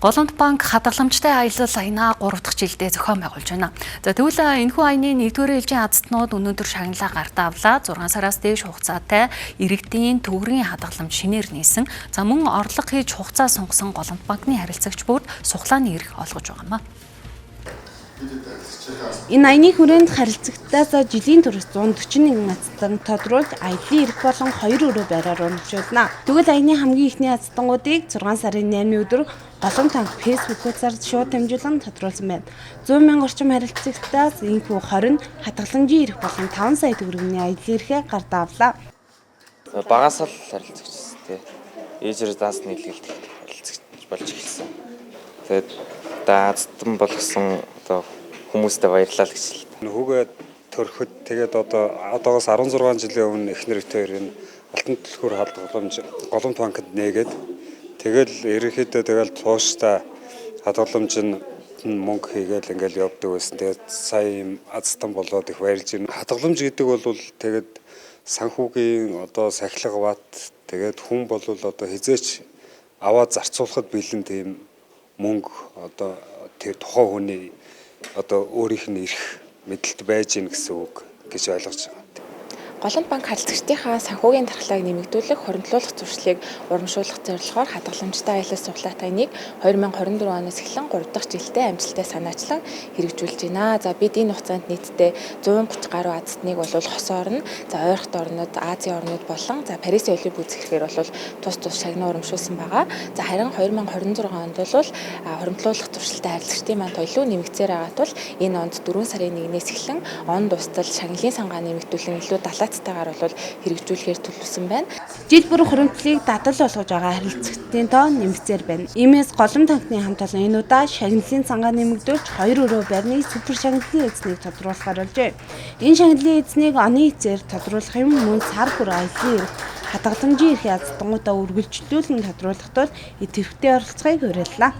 Голомт банк хадгаламжтай аялал аянаа 3 дахь жилдээ зохион байгуулж байна. За тэгвэл энэхүү аяны 1-р ээлжийн азтнууд өнөөдөр шагналаа гартаа авлаа. 6 сараас дээш хугацаатай иргэдийн төгрөгийн хадгаламж шинээр нээсэн. За мөн орлого хийж хугацаа сунгасан Голомт банкны харилцагч бүрд сухлааны эрх олгож байгаамаа. Энэ аяны хүрээнд харилцагтаас жилийн турш 141 азтан тодруулж аяллаа эрх болон 2 өрөө байраар уламжуулна. Тэгвэл аяны хамгийн ихний азтангуудыг 6 сарын 8-ны өдөр Голомт банк Facebook хуудасаар шууд дамжуулан тодруулсан байна. 100 мянга орчим харилцагтаас энэхүү 20 хадгаламжийн эрх болон 5 сая төгрөгийн аяллаа эрхээ гартаа авлаа. Багаас л харилцагч тий. Ээжээр данс нийлгэлт харилцагч болж эхэлсэн. Тэгээд даазтан болгосон одоо хүмүүстэй баярлалаа гэж хэлдэг. Хүүгээ төрөхөд тэгээд одоогоос 16 жилийн өмнө эхнэр хоёр энэ алтан түлхүүр хадгаламж Голомт банкнд нээгээд тэгэл ерөнхийдөө тэгэл тууштай хадгаламж нь мөнгө хийгээл ингээл явдаг байсан. Тэгээд сая юм азтан болоод их баярлж байна. Хадгаламж гэдэг бол тэгээд санхүүгийн сахилга бат тэгээд хүн бол хизээч аваад зарцуулахад бэлэн тийм мөнгө тэр тухайн хүний өөрийнх нь эрх мэдлэлт байж гин гэсэн үг гэж ойлгож байгаа. Голомт банк харилцагчдынхаа санхүүгийн дархлааг нэмэгдүүлэх, хуримтлуулах зуршлыг урамшуулах зорилгоор хадгаламжтай аялал сухлаат аяныг 2024 оноос эхлэн 3 дахь жилдээ амжилттай санаачлан хэрэгжүүлж байна. За бид энэ хугацаанд нийтдээ 130 гаруй азтныг бол хосоор нь ойрхон орнууд, Азийн орнууд болон Парисын олимпик үзэсгэлэхээр бол тус шагнаа урамшуулсан байгаа. За харин 2026 онд бол хуримтлуулах зуршилтай харилцагчдын маань төлөв нэмэгцээр байгаа тул энэ онд 4 сарын 1-ээс эхлэн он тусдал шагналын сангаа нэмэгдүүлэн илүү далаацтайгаар бол хэрэгжүүлэхээр төлөвлөсөн байна. Жил бүр хуримтлалыг дадал болгож байгаа харилцагчдын тоо нэмэгцээр байна. Иймээс Голомт банкны хамт олон энэ удаа шагналын сангаа нэмэгдүүлж 2 өрөө байрны супер шагналын эзнийг тодруулахаар болжээ. Энэ шагналын эзнийг оны эзээр тодруулах юм мөн сар бүр аяллаа эрх хадгаламжийн эрхээ азтангуудаа үргэлжлүүлэн тодруулах тул идэвхтэй оролцохыг уриаллаа.